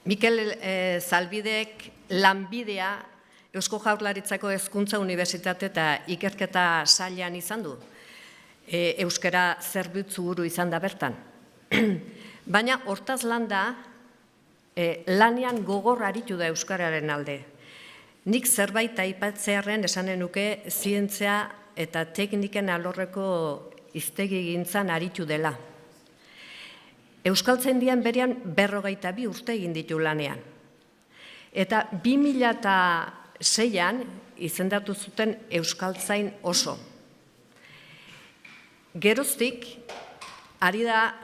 Mikel Zalbidek lanbidea Eusko Jaurlaritzako Hezkuntza Unibertsitate eta Ikerketa Sailean izan du. Euskara zerbitzu buru izan da bertan. Baina hortaz landa, lanean gogor aritu da euskararen alde. Nik zerbait aipatzearren esanen nuke zientzia eta tekniken alorreko hiztegigintzan aritu dela. Euskaltzaindian berean 42 urte egin ditu lanean. Eta 2006an izendatu zuten Euskaltzain oso. Geroztik, ari da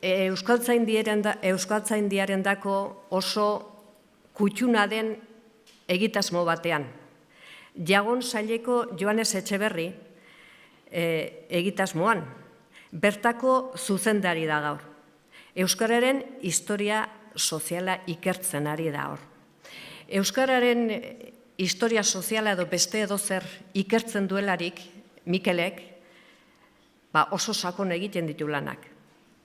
Euskaltzaindiarendako oso kutxuna den egitasmo batean. Jagon saileko Joanes Etxeberri egitasmoan, bertako zuzendari da gaur. Euskararen historia soziala ikertzen ari da hor. Euskararen historia soziala edo beste edozer ikertzen duelarik, Mikelek, oso sakon egiten ditu lanak.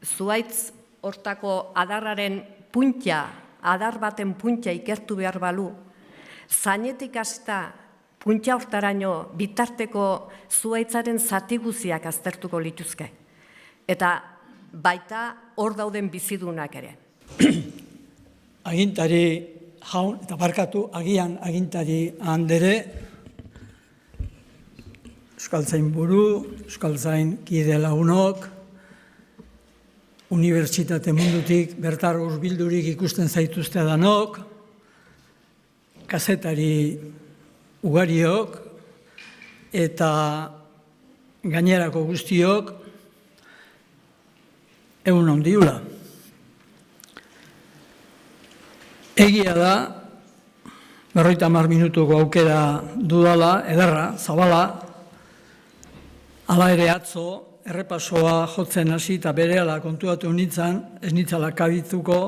Zuaitz hortako adarraren puntia, adar baten puntia ikertu behar balu, zainetik hasita puntia hortaraino bitarteko zuaitzaren zati guziak aztertuko lituzke. Eta baita hor dauden bizidunak ere. Agintari jaun, eta barkatu, agian agintari handere, Euskaltzain buru, Euskaltzain kide lagunok, unibertsitate mundutik bertar hurbildurik ikusten zaituzte danok, kazetari ugariok, eta gainerako guztiok, egun ondiula. Egia da, 50 minutuko aukera dudala, ederra, zabala, hala ere atzo, errepasoa jotzen hasi eta berehala kontuatu nintzen, ez nintzala kabituko,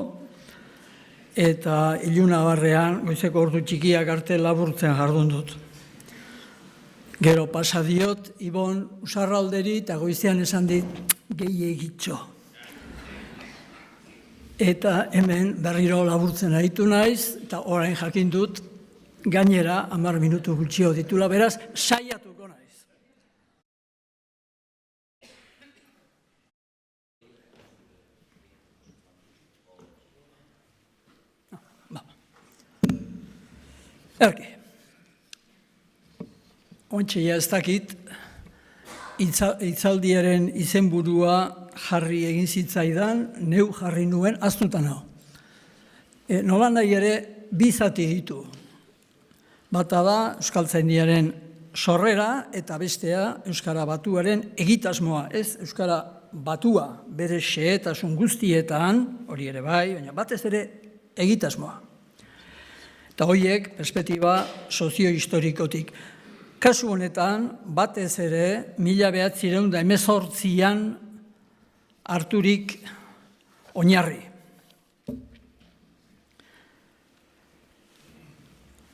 eta iluna barrean, goizeko ordu txikiak arte laburtzen jardun dut. Gero pasadiot, Ibon Usarralderi eta goizean esan dit, gehiegitxo. Eta hemen berriro laburtzen aritu naiz, eta orain jakin dut, gainera 10 minutu gutxio ditula, beraz, saiatuko naiz. Erki, ontsia ez dakit, hitzaldiaren izenburua jarri egin zitzaidan, neu jarri nuen, aztutan hau. Nolan nahi ere, bi zati ditu. Bata da, Euskaltzaindiaren sorrera eta bestea Euskara Batuaren egitasmoa. Ez Euskara Batua bere xehetasun guztietan, hori ere bai, baina batez ere egitasmoa. Eta horiek, perspektiba soziohistorikotik. Kasu honetan, batez ere, 1918an harturik oinarri.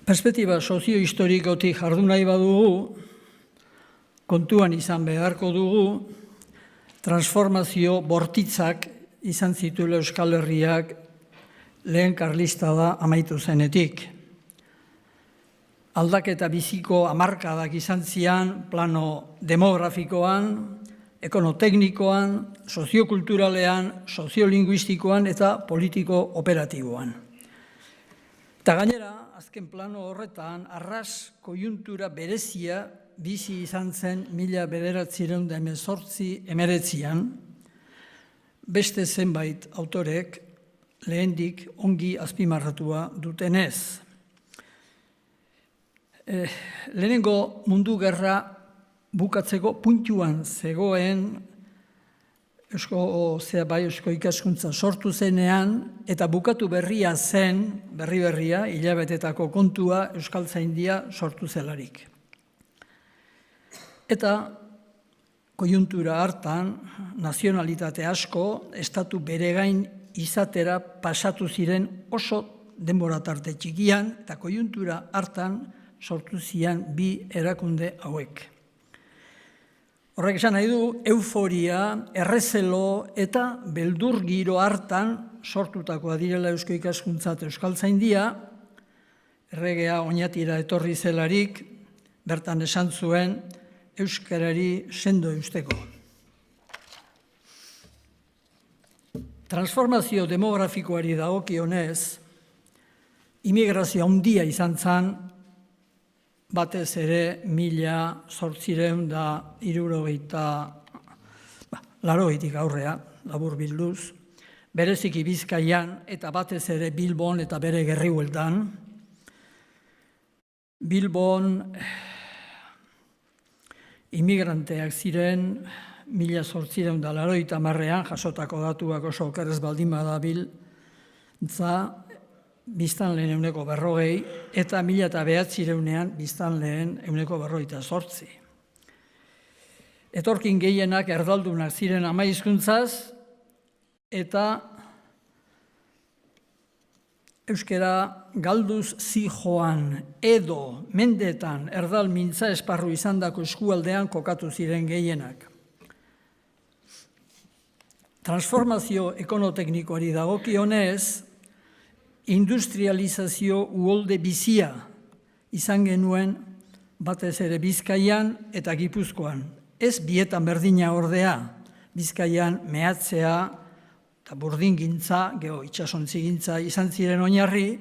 Perspektiba soziohistorikotik jardun nahi badugu, kontuan izan beharko dugu, transformazio bortitzak izan zituela Euskal Herriak lehen karlistada amaitu zenetik. Aldaketa biziko hamarkadak izan zian plano demografikoan, ekonoteknikoan, soziokulturalean, soziolinguistikoan eta politiko-operatiboan. Eta gainera, azken plano horretan, arras koiuntura berezia bizi izan zen 1918-19, beste zenbait autorek lehendik ongi azpimarratua dutenez. Lehenengo mundu gerra bukatzeko puntuan zegoen Eusko ikaskuntza sortu zenean eta bukatu berria zen, berria, hilabetetako kontua Euskaltzaindia sortu zelarik. Eta koiuntura hartan, nazionalitate asko, estatu beregain izatera pasatu ziren oso denbora tarte txikian eta koiuntura hartan sortu zian bi erakunde hauek. Horrek esan nahi du, euforia, errezelo eta beldur giro hartan sortutakoa direla eusko ikaskuntza eta euskaltzaindia, erregea oinatira etorri zelarik, bertan esan zuen euskarari sendo eusteko. Transformazio demografikoari dagokionez, immigrazio handia izan zen, batez ere 1860 aurrea, labur bilduz, bereziki Bizkaian eta batez ere Bilbon eta bere gerribueltan. Bilbon immigranteak ziren 1880an, jasotako datuak oso okerrez baldin badabil, biztanleen 40%, eta 1900ean biztanleen 48%. Etorkin gehienak erdaldunak ziren ama hizkuntzaz, eta euskara galduz zijoan edo mendetan erdal mintza esparru izandako eskualdean kokatu ziren gehienak. Transformazio ekonoteknikoari dagokionez, industrializazio uholde bizia izan genuen batez ere Bizkaian eta Gipuzkoan. Ez bietan berdina ordea, Bizkaian mehatzea eta burdingintza, itxasontzigintza izan ziren oinarri,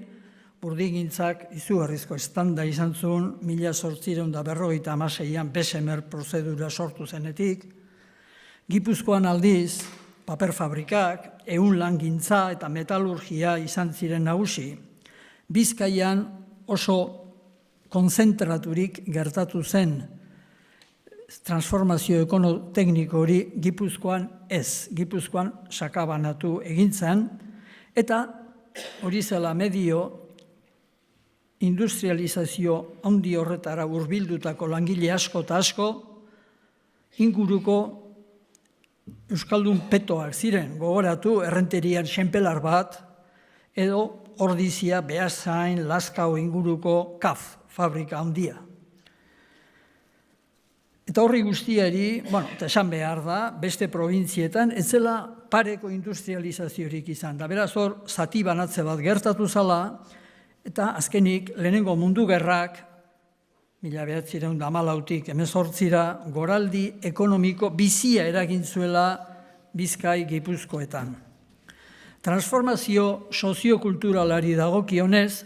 burdingintzak izugarrizko estanda izan zuen 1856an Bessemer prozedura sortu zenetik. Gipuzkoan aldiz, paper fabrikak, ehun langintza eta metalurgia izan ziren nagusi. Bizkaian oso konzentraturik gertatu zen transformazio ekonotekniko hori, Gipuzkoan ez. Gipuzkoan sakabanatu egin zen, eta hori zela medio industrializazio handi horretara hurbildutako langile asko eta asko, inguruko euskaldun petoak ziren, gogoratu, errenterian xenpelar bat, edo Ordizia, Beasain, Lazkao inguruko KAF fabrika handia. Eta horri guztiari, eta esan behar da, beste probintzietan, ez zela pareko industrializaziorik izan. Da beraz hor, zati banatze bat gertatu zala, eta azkenik lehenengo mundu gerrak, 1914tik 18ra, goraldi ekonomiko bizia eragin zuela Bizkai Gipuzkoetan. Transformazio soziokulturalari dagokionez,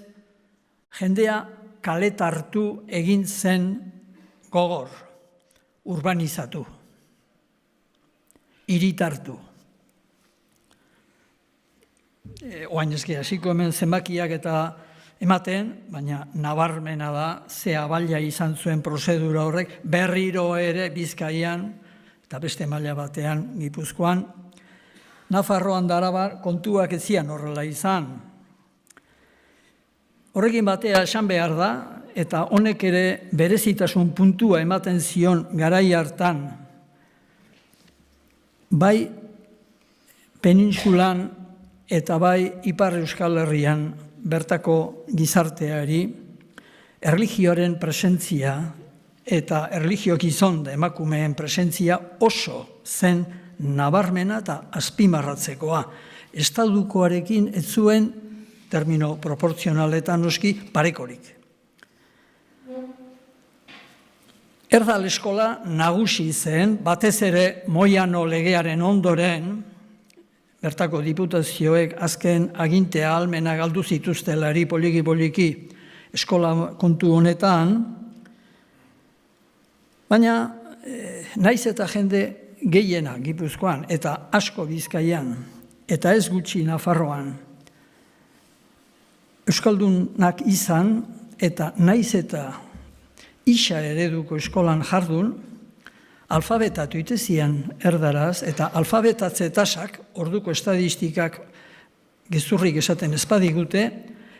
jendea kaletartu egin zen gogor, urbanizatu, hiritartu. Oain eski hasiko hemen zenbakiak eta ematen, baina nabarmena da ze abaila izan zuen prozedura horrek, berriro ere Bizkaian eta beste maila batean Gipuzkoan. Nafarroan da Araban kontuak ez zian horrela izan. Horrekin batea esan behar da, eta honek ere berezitasun puntua ematen zion garai hartan, bai penintsulan eta bai Ipar Euskal Herrian bertako gizarteari, erlijioaren presentzia eta erlijio gizon da emakumeen presentzia oso zen nabarmena eta azpimarratzekoa. Estadukoarekin ez zuen termino proportzionaletan noski parekorik. Erdal eskola nagusi zen, batez ere Moiano legearen ondoren, bertako diputazioek azken agintea ahalmena galdu zituztelari poliki-poliki eskola kontu honetan, baina naiz eta jende gehiena Gipuzkoan eta asko Bizkaian eta ez gutxi Nafarroan euskaldunak izan eta naiz eta isa ereduko eskolan jardun, alfabetatu itezian erdaraz, eta alfabetatze tasak, orduko estadistikak gezurrik esaten ezpadigute,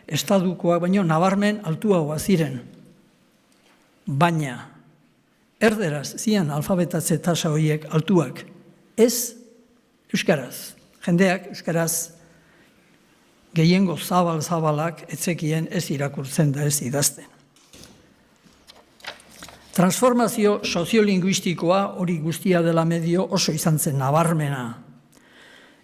estadukoak baino nabarmen altuagoa ziren. Baina, erderaz zian alfabetatze tasa horiek altuak, ez euskaraz. Jendeak euskaraz gehiengo zabalak etzekien ez irakurtzen da ez idazten. Transformazio soziolinguistikoa hori guztia dela medio oso izan zen nabarmena.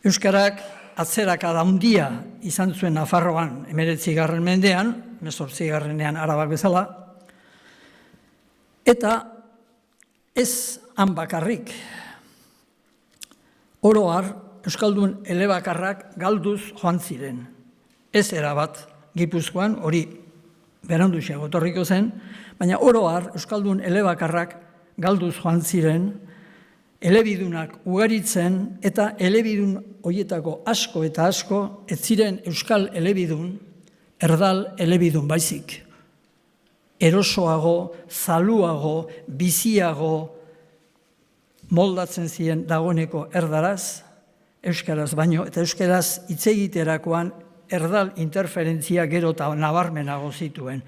Euskarak atzerakada handia izan zuen Nafarroan 19. mendean, 18. Arabak bezala, eta ez han bakarrik. Oro har, euskaldun elebakarrak galduz joan ziren. Ez erabat Gipuzkoan, hori beranduxeago etorriko zen, baina oro har, euskaldun elebakarrak galduz joan ziren, elebidunak ugaritzen, eta elebidun horietako asko eta asko, ez ziren euskal elebidun, erdal elebidun baizik. Erosoago, zaluago, biziago moldatzen ziren dagoeneko erdaraz, euskaraz baino, eta euskaraz hitz egiterakoan erdal interferentzia gero eta nabarmenago zituen.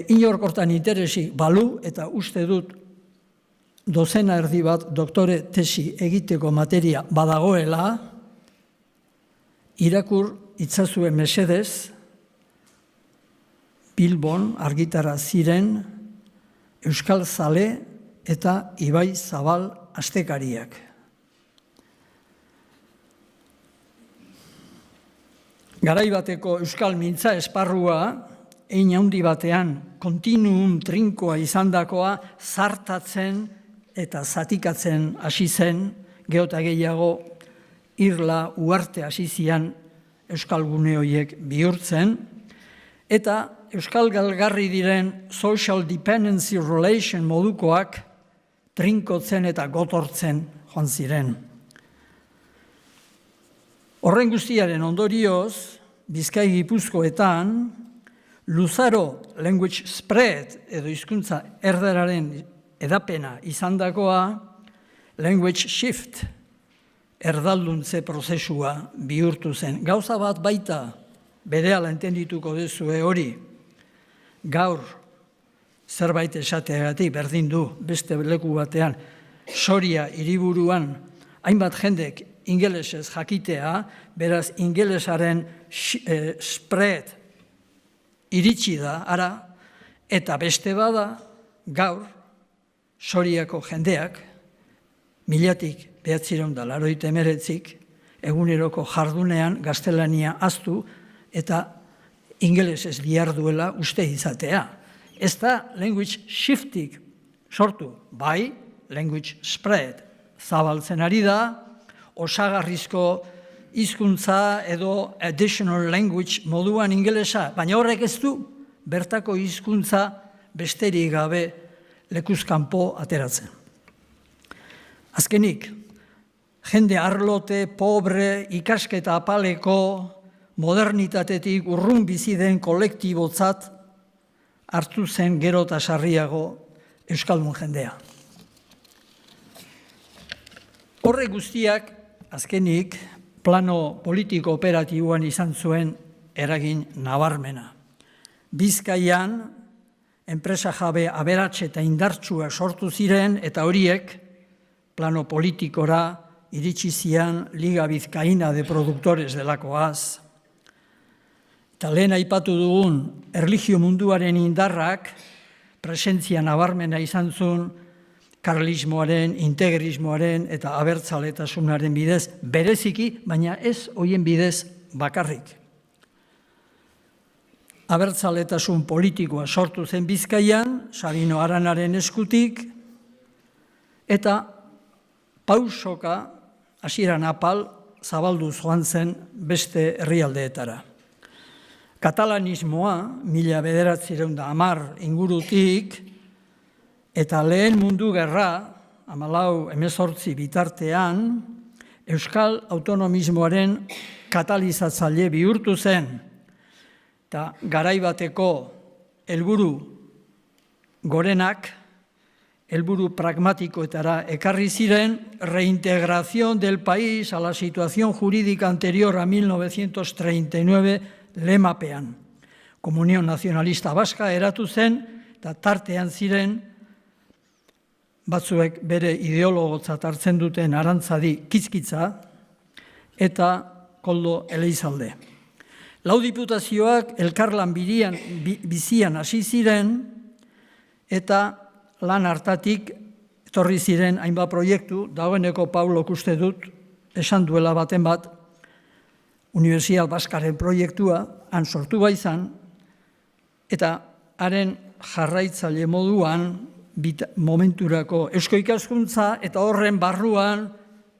Inork hortan interesik balu, eta uste dut dozena erdi bat doktore tesi egiteko materia badagoela, irakur itzazue mesedez, Bilbon argitara ziren Euskal Zale eta Ibai Zabal astekariak. Garaibateko euskal mintza esparrua, hein handi batean kontinuum trinkoa izandakoa zartatzen eta zatikatzen hasi zen, geota gehiago irla uarte hasi zian euskal gune horiek bihurtzen, eta euskal galgarri diren social dependency relation modukoak trinkotzen eta gotortzen joan ziren. Horren guztiaren ondorioz, Bizkai Gipuzkoetan, luzaro language spread edo hizkuntza erdararen edapena izandakoa, language shift, erdalduntze prozesua bihurtu zen. Gauza bat baita, berehala entendituko duzue hori, gaur zerbait esateagatik berdin du beste leku batean, Soria hiriburuan hainbat jendek ingelesez jakitea, beraz ingelesaren spread iritsi da, ara, eta beste bada gaur Soriako jendeak, 1989 eguneroko jardunean gaztelania ahaztu eta ingelesez diharduela uste izatea. Ez da language shiftik sortu, bai language spread zabaltzen ari da, osagarrizko hizkuntza edo additional language moduan ingelesa, baina horrek ez du bertako hizkuntza besterik gabe lekuzkanpo ateratzen. Azkenik, jende arlote, pobre, ikasketa apaleko, modernitatetik urrun bizi den kolektibotzat hartu zen gero eta sarriago euskaldun jendea. Horrek guztiak, azkenik, plano politiko operatiboan izan zuen eragin nabarmena. Bizkaian, enpresa jabe aberatse eta indartsua sortu ziren, eta horiek, plano politikora iritsi zian Liga Bizkaina de Produktores delakoaz. Eta lehen aipatu dugun erlijio munduaren indarrak presentzia nabarmena izan zuen karlismoaren, integrismoaren eta abertzaletasunaren bidez bereziki, baina ez horien bidez bakarrik. Abertzaletasun politikoa sortu zen Bizkaian, Sabino Aranaren eskutik, eta pausoka, hasieran apal, zabalduz joan zen beste herrialdeetara. Katalanismoa, 1910 ingurutik, eta lehen mundu gerra, 14-18 bitartean, euskal autonomismoaren katalizatzaile bihurtu zen, eta garaibateko helburu gorenak, helburu pragmatikoetara ekarri ziren, reintegración del país a la situación jurídica anterior a 1939 lemapean. Komunión Nacionalista Baska eratu zen, eta tartean ziren, batzuek bere ideologotzat hartzen duten Arantzadi Kizkitza eta Koldo Eleizalde. Lau diputazioak elkarlan bizian hasi ziren eta lan hartatik etorri ziren hainbat proiektu, dagoeneko Paulok uste dut esan duela baten bat, Unibertsial Baskaren proiektua han sortu baizan, eta haren jarraitzaile moduan momenturako eusko ikaskuntza eta horren barruan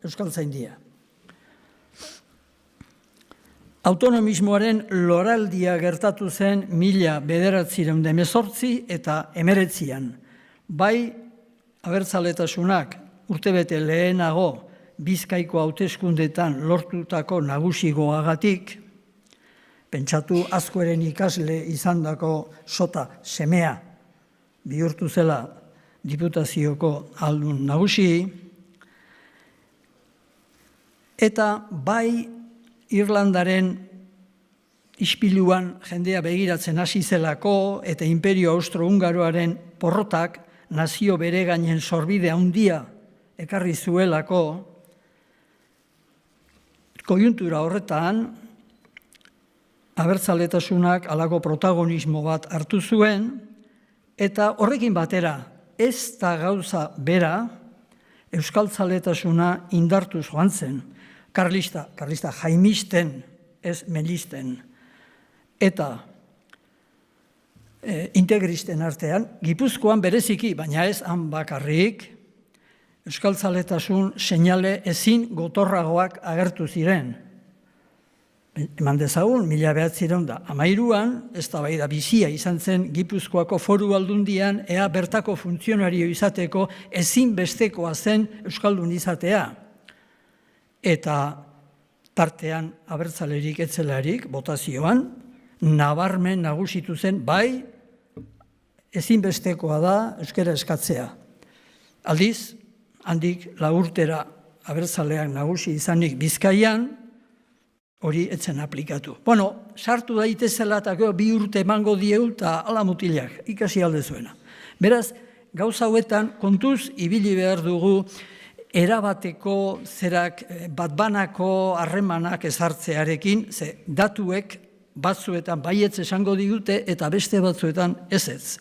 euskaltzaindia. Autonomismoaren loraldia gertatu zen 1918 eta 1919. Bai, abertzaletasunak urtebete lehenago Bizkaiko hauteskundetan lortutako nagusigoagatik, pentsatu Azkoeren ikasle izandako sota semea bihurtu zela diputazioko aldun nagusi, eta bai Irlandaren ispiluan jendea begiratzen hasi zelako eta Imperio Austro-Hungaroaren porrotak nazio bere gainen sorbide handia ekarri zuelako, koiuntura horretan abertzaletasunak halako protagonismo bat hartu zuen, eta horrekin batera ez da gauza bera euskaltzaletasuna indartuz joan zen, karlista jaimisten, ez melisten, eta integristen artean, Gipuzkoan bereziki, baina ez han bakarrik, euskaltzaletasun seinale ezin gotorragoak agertu ziren. Eman dezagun, 1913an, eztabaida bizia izan zen Gipuzkoako Foru Aldundian, ea bertako funtzionario izateko ezinbestekoa zen euskaldun izatea. Eta tartean abertzalerik etzelarik, botazioan, nabarmen nagusitu zen, bai, ezinbestekoa da euskara eskatzea. Aldiz, handik urtera abertzaleak nagusi izanik Bizkaian, hori etzen aplikatu. Bueno, sartu daitezela eta 2 urte emango dieu eta ala mutilak, ikasi alde zuena. Beraz, gauza hauetan kontuz ibili behar dugu erabateko batbanako harremanak ezartzearekin, ze datuek batzuetan baietz esango digute eta beste batzuetan ezetz.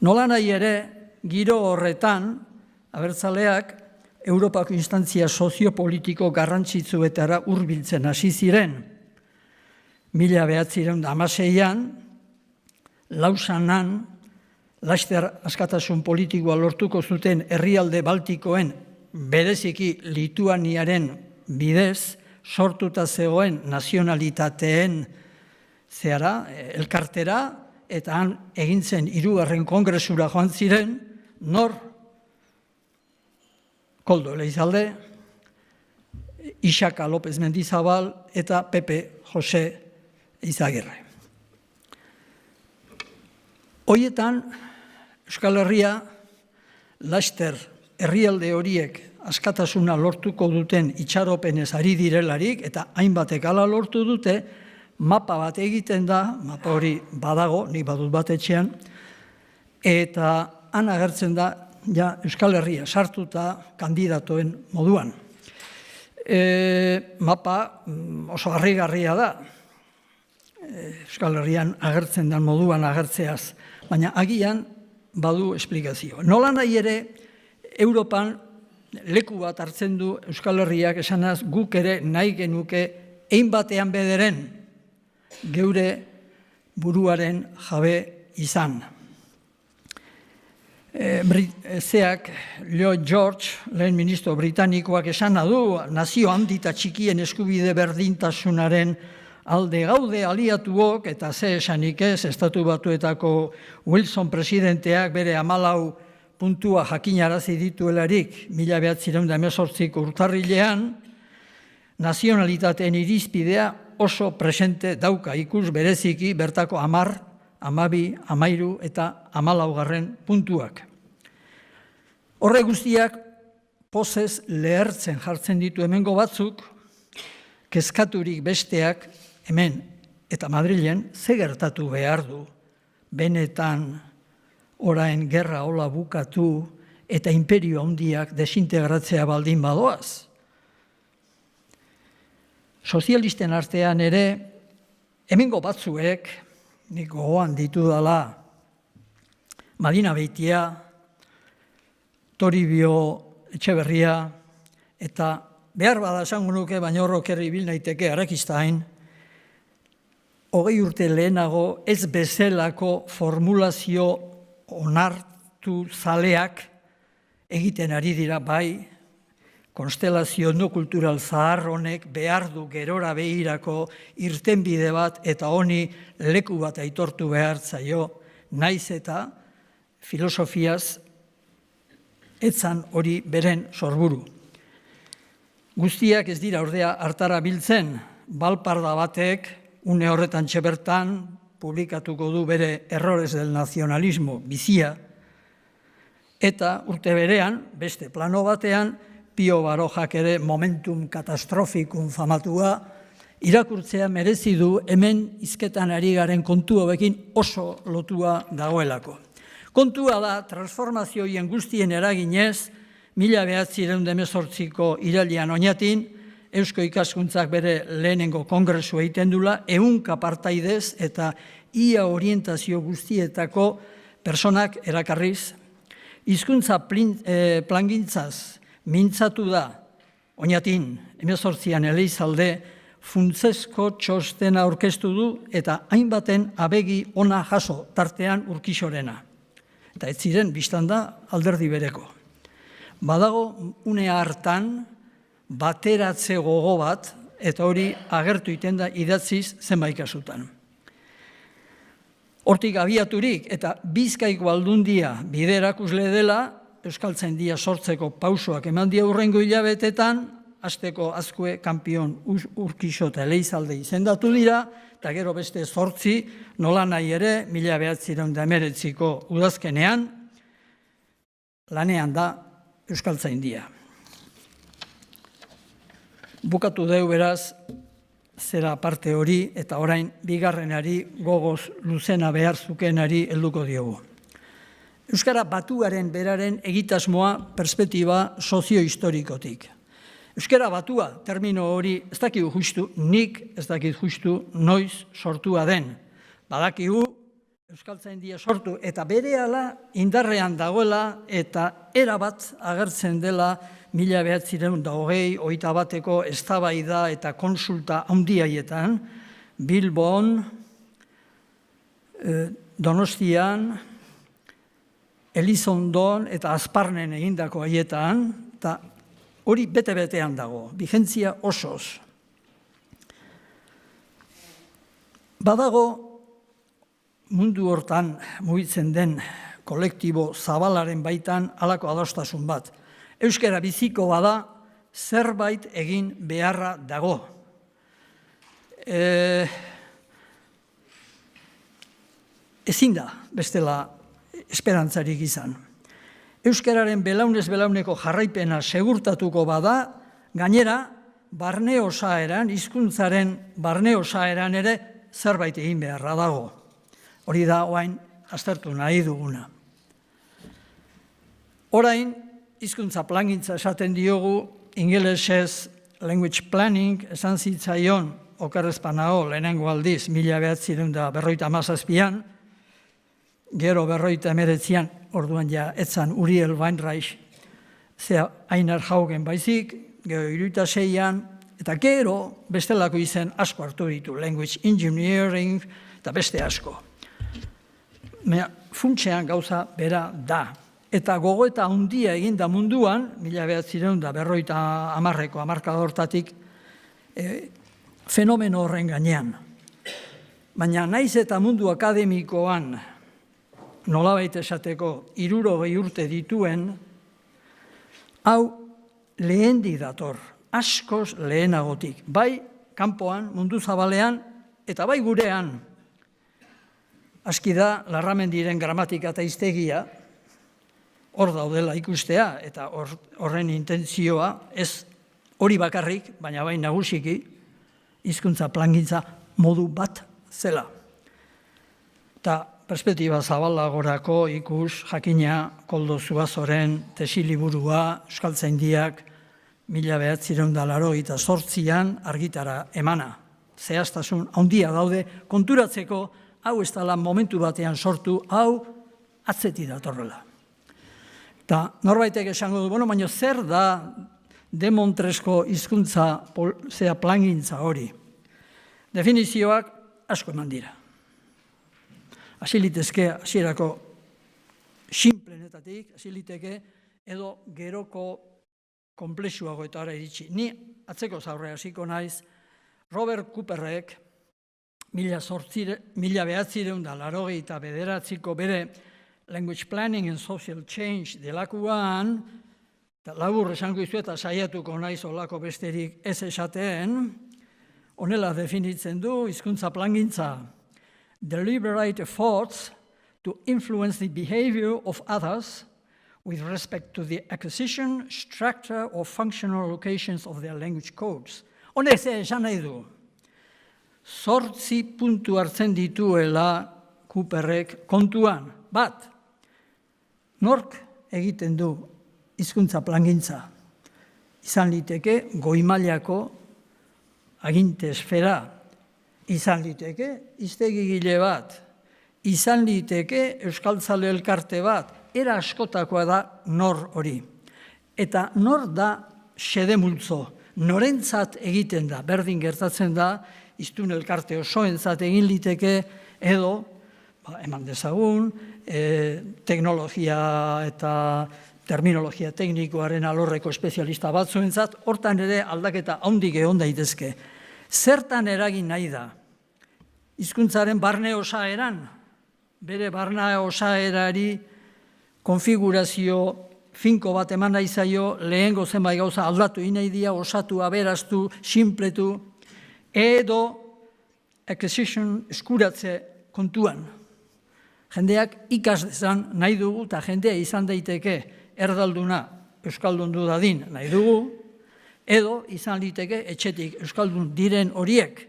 Nola nahi ere, giro horretan, abertzaleak Europako instantzia soziopolitiko garrantzitsuetara hurbiltzen hasi ziren. 1916an, Lausanan, laster askatasun politikoa lortuko zuten herrialde baltikoen, bereziki Lituaniaren bidez, sortuta zegoen nazionalitateen elkartera, eta han egin zen 3. kongresura joan ziren, nor, Koldo Elizalde, Isaka López Mendizabal eta Pepe Jose Izagirre. Hoietan, Euskal Herria, laster herrialde horiek askatasuna lortuko duten itxaropenez ari direlarik, eta hainbatek hala lortu dute, mapa bat egiten da, mapa hori badago, nik badut bat etxean, eta han agertzen da, ja, Euskal Herria sartuta kandidatoen moduan. Mapa oso harrigarria da, Euskal Herrian agertzen den moduan agertzeaz, baina agian badu esplikazio. Nola nahi ere, Europan leku bat hartzen du Euskal Herriak esanaz guk ere nahi genuke batean bederen geure buruaren jabe izan. Lloyd George, lehen ministro britanikoak esana du, nazio handi eta txikien eskubide berdintasunaren alde gaude aliatuok, eta ze esanik ez, Estatu Batuetako Wilson presidenteak bere 14 puntua jakinarazi dituelarik 1918ko urtarrilean, nazionalitateen irizpidea oso presente dauka ikus bereziki bertako 10, 12, 13 eta 14 puntuak. Horre guztiak pozez lehertzen jartzen ditu hemengo batzuk, kezkaturik besteak hemen eta Madrilen ze gertatu behar du, benetan orain gerra hola bukatu eta imperio handiak desintegratzea baldin badoaz. Sozialisten artean ere, hemengo batzuek, nik gogoan ditudala, Madina Beitia, Toribio Etxeberria eta Behar bada esango nuke, baina horrokerri bil naiteke Arakistain, 20 urte lehenago ez bezalako formulazio onartu zaleak egiten ari dira bai, konstelazio no kultural zahar honek behar du gerora behirako irtenbide bat eta honi leku bat aitortu behar zaio, naiz eta filosofiaz etzan hori beren sorburu. Guztiak ez dira ordea hartara biltzen, balparda batek une horretan txebertan publikatuko du bere Errores del Nacionalismo bizia, eta urte berean, beste plano batean, Pio Barojak ere momentum katastrofikum famatua, irakurtzea merezi du hemen hizketan ari garen kontu hauekin oso lotua dagoelako. Kontua da, transformazioien guztien eraginez, 1918ko irailean oinatin, Eusko Ikaskuntzak bere lehenengo kongresu egiten dula, 100 partaidez eta ia orientazio guztietako personak erakarriz. Hizkuntza plangintzaz mintzatu da, oinatin, 18an Elizalde, funtzesko txostena aurkeztu du eta hainbaten abegi ona jaso tartean Urkixorena. Eta ez ziren biztan da alderdi bereko. Badago une hartan bateratze gogo bat, eta hori agertu iten da idatziz zenbait kasutan. Hortik abiaturik eta Bizkaiko Aldundia bide erakusle dela, Euskaltzaindia sortzeko pausoak eman die hurrengo hilabetetan, hasteko Azkue kanpion Urkixo eta Elizalde izendatu dira, eta gero beste 8 nola nahi ere 1919ko udazkenean lanean da Euskaltzaindia. Bukatu deu beraz, zera parte hori, eta orain bigarrenari gogoz luzena behar zukenari helduko diogu. Euskara batuaren beraren egitasmoa perspektiba soziohistorikotik. Euskara batua, termino hori, ez dakigu justu, nik ez dakit justu noiz sortua den. Badakigu, Euskaltzaindia sortu eta berehala indarrean dagoela eta erabat agertzen dela 1921ko eztabaida eta konsulta handiaietan, Bilbon, Donostian, Elizondon eta Azparnen egindako haietan, eta hori bete-betean dago, bigentzia osoz. Badago mundu hortan mugitzen den kolektibo zabalaren baitan halako adostasun bat. Euskara biziko bada zerbait egin beharra dago. Ezin da bestela esperantzarik izan. Euskararen belaunez belauneko jarraipena segurtatuko bada, gainera, barne osaeran, hizkuntzaren barne osaeran ere zerbait egin beharra dago. Hori da orain aztertu nahi duguna. Orain, hizkuntza plangintza esaten diogu, ingelesez language planning esan zitzaion okerrezpanao lehenengo aldiz 1957an, gero 1959an, orduan ja etzan Uriel Weinreich, zea Einar Haugen baizik, gero 1976an, eta gero bestelako izen asko hartu ditu, language engineering eta beste asko. Funtsean gauza bera da. Eta gogoeta handia eginda munduan, 1950ko hamarkada hortatik, fenomeno horren gainean. Baina naiz eta mundu akademikoan nolabait esateko 60 urte dituen, hau lehendi dator, askoz lehenagotik, bai kanpoan, mundu zabalean, eta bai gurean. Aski da, Larramendiren gramatika eta hiztegia, hor daudela ikustea, eta horren intentzioa, ez hori bakarrik, baina bai nagusiki, hizkuntza plangintza modu bat zela. Eta perspektiba zabalagorako ikus jakina Koldo Zuazoren tesiliburua Euskaltzaindiak 1988an argitara emana. Zehaztasun handia daude konturatzeko hau ez dela momentu batean sortu, hau atzetik datorrela. Eta norbaitek esango du, baina zer da demontresko hizkuntza plangintza hori. Definizioak asko eman dira. Hasi litezke hasierako sinplenetatik, hasi liteke edo geroko konplexuagoetara iritsi. Ni atzeko zaurre hasiko naiz, Robert Cooperrek 1989ko bere Language Planning and Social Change delakuan, eta labur esango izu eta saiatuko naiz olako besterik ez esaten, honela definitzen du hizkuntza plangintza. Deliberate efforts to influence the behavior of others with respect to the acquisition, structure, or functional locations of their language codes. Honek esan nahi du. 8 puntu hartzen dituela Cooperrek kontuan. Bat, nork egiten du hizkuntza plangintza? Izan liteke goi mailako aginte esfera, izan liteke hiztegigile bat, izan liteke euskaltzale elkarte bat, era askotakoa da nor hori. Eta nor da xede multzo, norentzat egiten da, berdin gertatzen da, hiztun elkarte osoentzat egin liteke, edo, eman dezagun, teknologia eta terminologia teknikoaren alorreko espezialista batzuentzat, hortan ere aldaketa handik egon daitezke. Zertan eragin nahi da? Hizkuntzaren barne osaeran, bere barne osaerari konfigurazio finko bat eman nahi zaio, lehengo zenbait gauza aldatu nahi dia, osatu, aberastu, sinpletu, edo acquisition eskuratze kontuan. Jendeak ikas dezan nahi dugu, eta jendea izan daiteke erdalduna euskaldundu dadin nahi dugu, edo izan liteke etxetik euskaldun diren horiek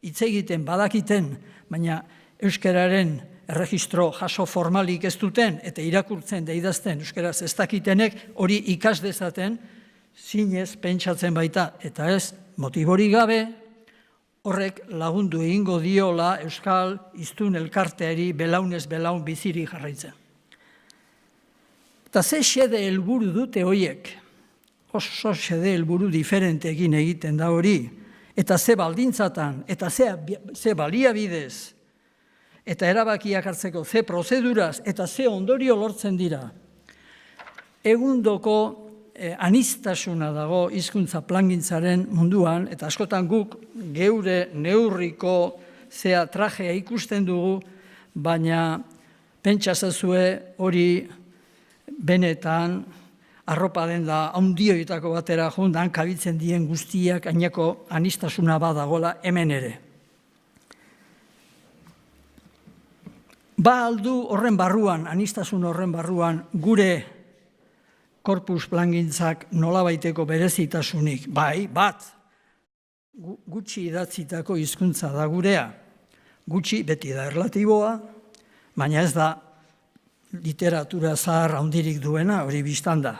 hitz egiten badakiten, baina euskararen erregistro jaso formalik ez duten eta irakurtzen da idazten euskaraz ez dakitenek hori ikas dezaten zinez pentsatzen baita eta ez motiborik gabe horrek lagundu egingo diola euskal hiztun elkarteari belaunez belaun biziri jarraitzen. Eta ze xede helburu dute horiek? Oso xede helburu diferenteekin egiten da hori, eta ze baldintzatan, eta ze baliabidez, eta erabakiak hartzeko ze prozeduraz, eta ze ondorio lortzen dira. Egundoko anistasuna dago hizkuntza plangintzaren munduan, eta askotan guk geure neurriko zea trajea ikusten dugu, baina pentsazazue hori benetan arropa den da handioitako batera jundan kabitzen dien guztiak ainako anistasuna badagola hemen ere. Ba aldu horren barruan, anistasun horren barruan, gure korpus plangintzak nolabaiteko berezitasunik, bai, bat, gutxi idatzitako hizkuntza da gurea, gutxi beti da erlatiboa, baina ez da literatura zahar handirik duena, hori biztan da.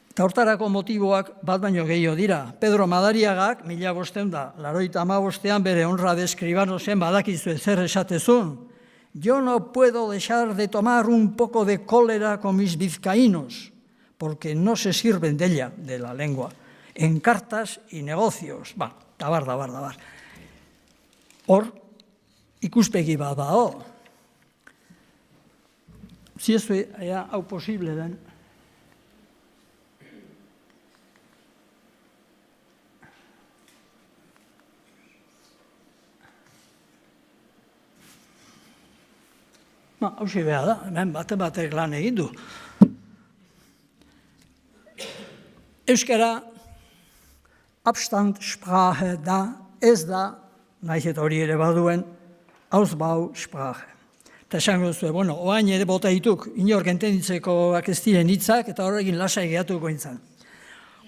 Eta hortarako motiboak bat baino gehiago dira. Pedro Madariagak, 1585 bere honra de escribano zen badakizu zer esatezun. Yo no puedo dejar de tomar un poco de cólera con mis vizcaínos, porque no se sirven de ella, de la lengua, en cartas y negocios. Dabar. Hor, ikuspegi bat dago. Si ez hau posible den. Hauxe behar da, hemen batek lan egin du. Euskara Abstandsprache da, ez da, nahiz eta hori ere baduen, Ausbausprache. Eta esango zuen, oain ere bota dituk, inork entenditzeko ez diren hitzak, eta horrekin lasai gehatuko intzan.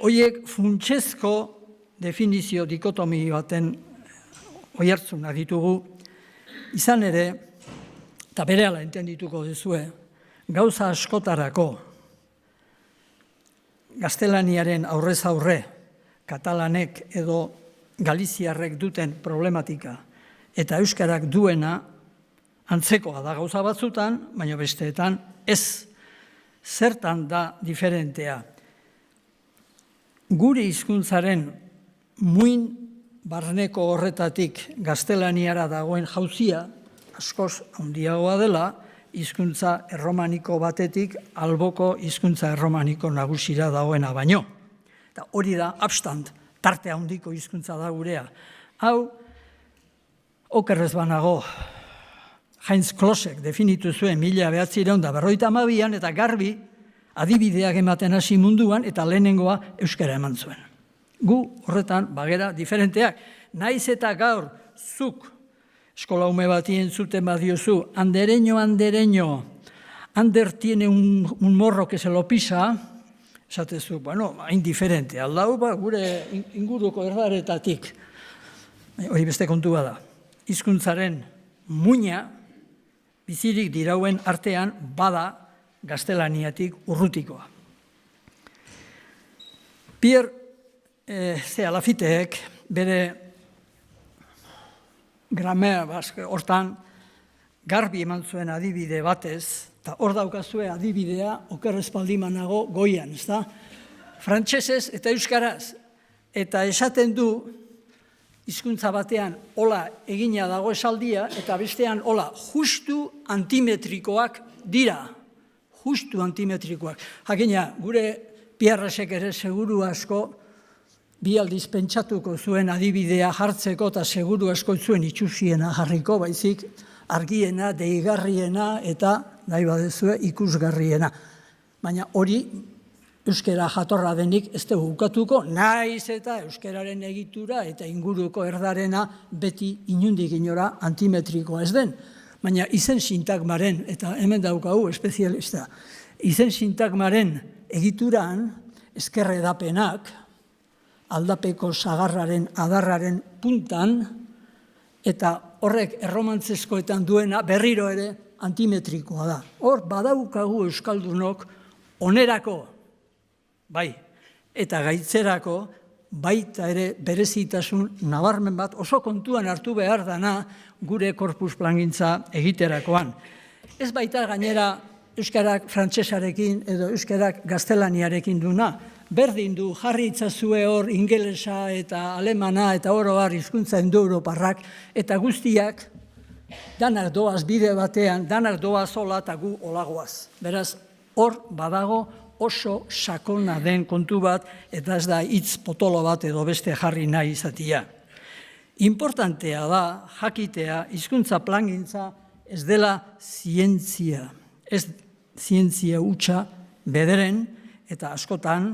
Horiek funtsezko definizio dikotomi baten oihartzunak ditugu, izan ere, eta berehala entendituko duzue, gauza askotarako, gaztelaniaren aurrez aurre, katalanek edo galiziarrek duten problematika, eta euskarak duena antzekoa da gauza batzutan, baina besteetan ez. Zertan da diferentea. gure hizkuntzaren muin barneko horretatik gaztelaniara dagoen jauzia, askoz handiagoa dela, hizkuntza erromaniko batetik alboko hizkuntza erromaniko nagusira dagoena baino. Eta hori da abstand, tarte handiko hizkuntza da gurea. Hau, okerrez banago, Heinz Klosek definitu zuen 1952 eta garbi adibideak ematen hasi munduan eta lehenengoa euskara eman zuen. Gu horretan bagera diferenteak. Naiz eta gaur zuk eskola ume bati entzuten badiozu, andereño, ander tiene un morro que se lo pisa, esatezu, bueno, hain diferente, aldau, gure inguruko erdaretatik. Hori beste kontua da. Hizkuntzaren muina, bizirik dirauen artean, bada gaztelaniatik urrutikoa. Pierre Lafitteek bere Grammar hortan garbi eman zuen adibide batez, eta hor daukazue adibidea okerrez baldimanago goian, ezta? Frantsesez eta euskaraz, eta esaten du hizkuntza batean hola egina dago esaldia, eta bestean hola justu antimetrikoak dira. Justu antimetrikoak. Jakina, gure Pierresek ere seguru asko bi aldiz pentsatuko zuen adibidea jartzeko eta seguru asko zuen itxusiena jarriko, baizik argiena, deigarriena eta nahi badezue ikusgarriena. Baina hori euskara jatorra denik ez dugu ukatuko, naiz eta euskararen egitura eta inguruko erdarena beti inundik inora antimetrikoa ez den. Baina izen sintagmaren, eta hemen daukagu espezialista, izen sintagmaren egituran ezkerredapenak, aldapeko sagarraren adarraren puntan, eta horrek erromantzezkoetan duena berriro ere antimetrikoa da. Hor badaukagu euskaldunok onerako, bai, eta gaitzerako, baita ere berezitasun nabarmen bat oso kontuan hartu behar dana gure korpus plangintza egiterakoan. Ez baita gainera euskarak frantsesarekin edo euskarak gaztelaniarekin duna, berdin du jarri itzazue hor ingelesa eta alemana eta oro har hizkuntza indoeuroparrak eta guztiak danak doaz bide batean, danak doaz hola eta gu olagoaz. Beraz, hor badago oso sakona den kontu bat eta ez da hitz potolo bat edo beste jarri nahi izatia. Importantea da jakitea hizkuntza plangintza ez dela zientzia, ez zientzia hutsa bederen, eta askotan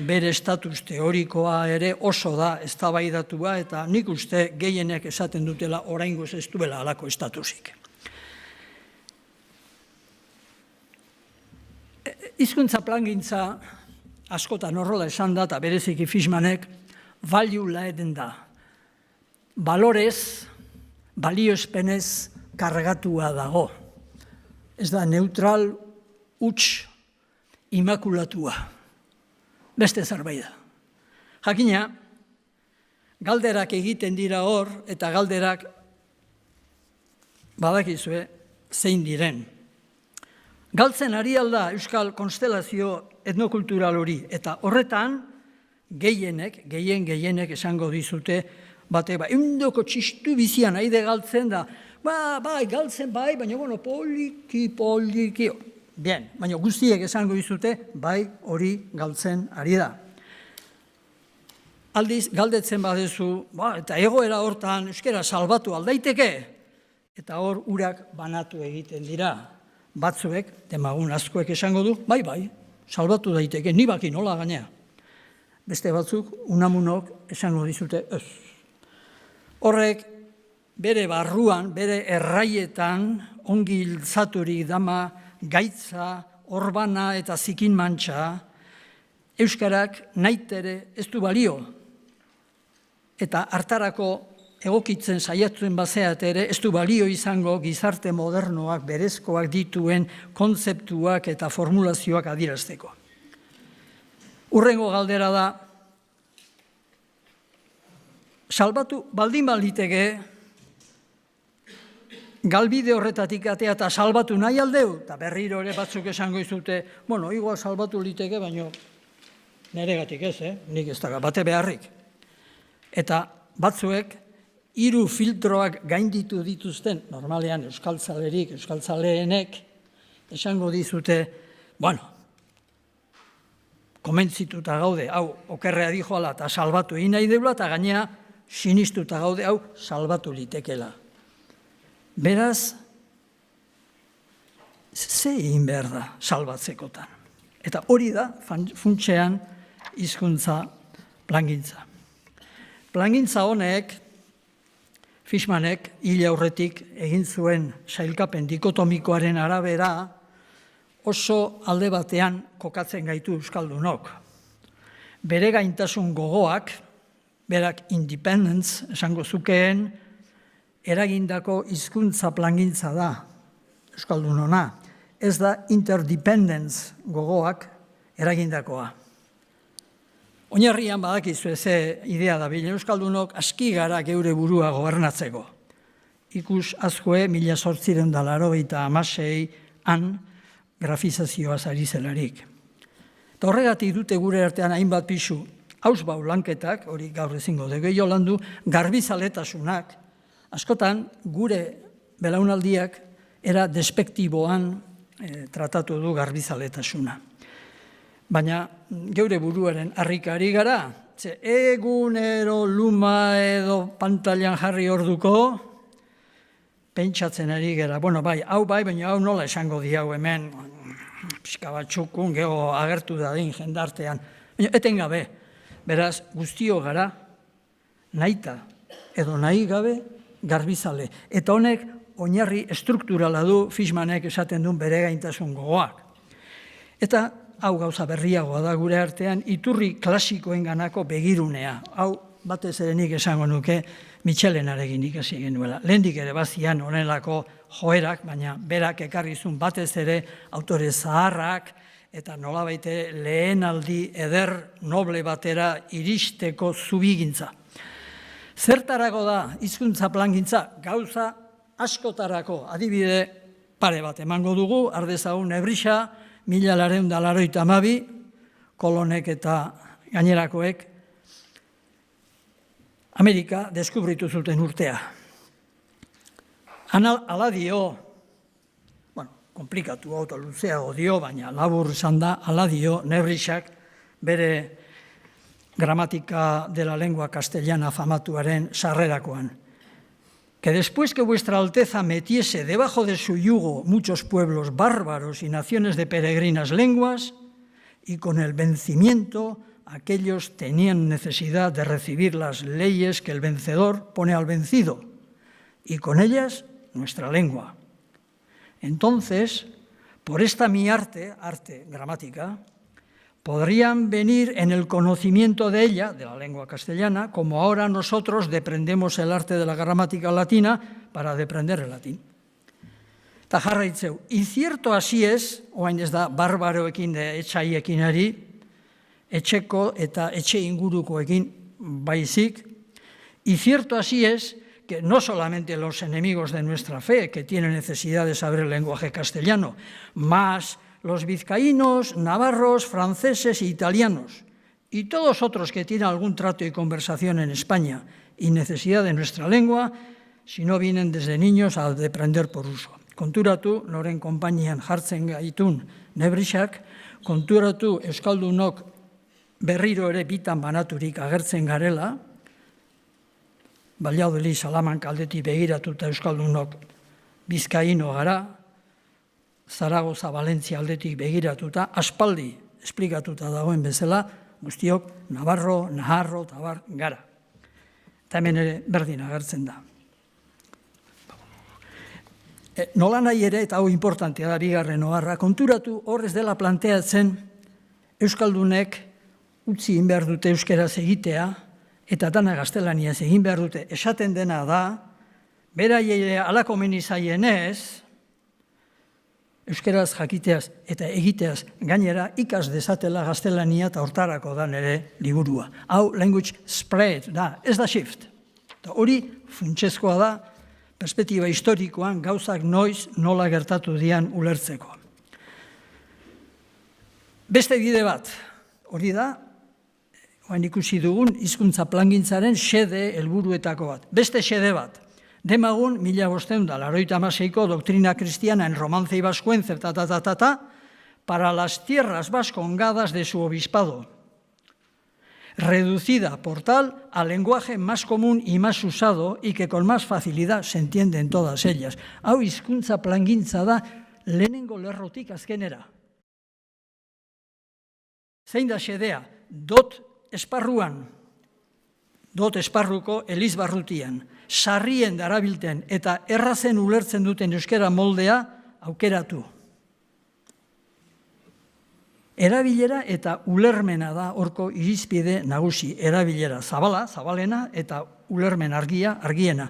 bere estatus teorikoa ere oso da eztabaidatua eta nik uste gehienek esaten dutela oraingoz ez duela halako estatusik. Hizkuntza plangintza askotan horrela esan da eta bereziki Fishmanek value laden da. Balorez, balioespenez kargatua dago. Ez da neutral, huts, imakulatua. Beste zerbait da. Jakina, galderak egiten dira hor, eta galderak badakizue zein diren. Galtzen ari alda euskal konstelazio etnokultural hori, eta horretan gehienek esango dizute, bate, eundoko txistu bizian aide galtzen da, bai, galtzen bai, baina bueno, poliki, bien, baina guztiek esango dizute, bai, hori galtzen ari da. Aldiz, galdetzen badezu, eta egoera hortan euskara salbatu aldaiteke, eta hor urak banatu egiten dira. Batzuek, demagun askoek esango du, bai, salbatu daiteke, ni baki nola gainea. Beste batzuk, unamunok esango dizute, ez. Horrek, bere barruan, bere erraietan, ongi iltzaturik dama, gaitza, orbana eta zikin mantxa, euskarak naitere ez du balio. Eta hartarako egokitzen saiatzen bazeat ere, ez du balio izango gizarte modernoak, berezkoak dituen kontzeptuak eta formulazioak adierazteko. Hurrengo galdera da, salbatu baldin baliteke, galbide horretatik atea eta salbatu nahi aldeu, eta berriro ere batzuk esango izute, igual salbatu liteke, baino Neregatik ez, nik ez daga, bate beharrik. Eta batzuek, 3 filtroak gainditu dituzten, normalean euskaltzalerik, euskaltzaleenek, esango dizute, bueno, komentzituta gaude, hau okerrea dijoala eta salbatu egin nahi deula, eta gainea sinistuta gaude, hau salbatu litekela. Beraz, ze egin behar da salbatzekotan. Eta hori da, funtsean, hizkuntza plangintza. Plangintza honek, Fishmanek hil aurretik egin zuen sailkapen dikotomikoaren arabera, oso alde batean kokatzen gaitu euskaldunok. Bere gaintasun gogoak, berak independence esango zukeen, eragindako hizkuntza plangintza da euskaldunona. Ez da interdependence gogoak eragindakoa. Oinarrian badakizu ze idea da bil euskaldunok aski gara geure burua gobernatzeko. Ikus azkoe 1886an grafizazioaz ari zelarik. Eta horregatik dute gure artean hainbat pisu, hausbau lanketak, hori gaur ezingo dugu jolandu, garbizaletasunak, askotan gure belaunaldiak era despektiboan tratatu du garbizaletasuna. Baina geure buruaren harrikari gara, ze egunero luma edo pantailan jarri orduko, pentsatzen ari gara, bueno, bai, hau bai, baina hau nola esango di hau hemen, pixka bat txukun, geho agertu dadin jendartean, baina etengabe, beraz, guztio gara, nahita edo nahi gabe garbizale. Eta honek, oinarri estrukturala du Fishmanek esaten duen bere gaintasun gogoak. Eta, hau gauza berriagoa da gure artean, iturri klasikoen ganako begirunea. Hau, batez ere nik esango nuke, Michelenarekin ikasi genuela. Lehendik ere bazian honelako joerak, baina berak ekarrizun batez ere autore zaharrak eta nolabait lehenaldi eder noble batera iristeko zubigintza. Zertarako da hizkuntza plangintza? Gauza askotarako adibide pare bat emango dugu, ardezagun Nebrixa, 1882, kolonek eta gainerakoek Amerika deskubritu zuten urtea. Ala dio, komplikatu auto luzeago dio, baina labur esan da, ala dio Nebrixak bere gramática de la lengua castellana famatuaren sarrerakoan. Que después que vuestra Alteza metiese debajo de su yugo muchos pueblos bárbaros y naciones de peregrinas lenguas, y con el vencimiento aquellos tenían necesidad de recibir las leyes que el vencedor pone al vencido, y con ellas nuestra lengua. Entonces, por esta mi arte gramática, podrían venir en el conocimiento de ella, de la lengua castellana, como ahora nosotros deprendemos el arte de la gramática latina para deprender el latín. Eta jarraitzeu, y cierto así es, oain ez da barbaroekin etxaiekin ari, etxeko eta etxe ingurukoekin baizik, y cierto así es que no solamente los enemigos de nuestra fe, que tienen necesidad de saber el lenguaje castellano, más los vizcaínos, navarros, franceses e italianos, y todos otros que tienen algún trato y conversación en España y necesidad de nuestra lengua, si no vienen desde niños a deprender por uso. Konturatu, noren konpainian jartzen gaitun Nebrixak, konturatu euskaldunok berriro ere bitan banaturik agertzen garela, Valladolid, Salamanca aldetik begiratuta euskaldunok bizkaino gara, Zaragoza, Valentzia aldetik begiratuta, aspaldi esplikatuta dagoen bezala, guztiok Navarro, Naharro, tabar gara. Eta hemen ere berdin agertzen da. Nola nahi ere, eta hau importantea da bigarren oharra, konturatu horrez dela planteatzen euskaldunek utzi egin behar dute euskeraz egitea, eta dana gaztelaniaz egin behar dute. Esaten dena da, beraiei alako menizaienez, euskeraz jakiteaz eta egiteaz gainera ikas dezatela gaztelania eta hortarako da nere liburua. Hau language spread da, ez da shift. Eta hori funtsezkoa da, perspektiba historikoan gauzak noiz nola gertatu dian ulertzeko. Beste bide bat, hori da, oain ikusi dugun, hizkuntza plangintzaren xede helburuetako bat. Beste xede bat, demagun 1586ko doktrina cristiana en romance y vascuence, para las tierras vascongadas de su obispado, reducida por tal al lenguaje más común y más usado y que con más facilidad se entiende en todas ellas. Hau hizkuntza plangintza da lehenengo lerrotik azkenera. Zein da xedea? Dot esparruko elizbarrutian, sarrien darabilten eta errazen ulertzen duten euskara moldea aukeratu. Erabilera eta ulermena da horko irizpide nagusi. Erabilera zabalena eta ulermen argiena.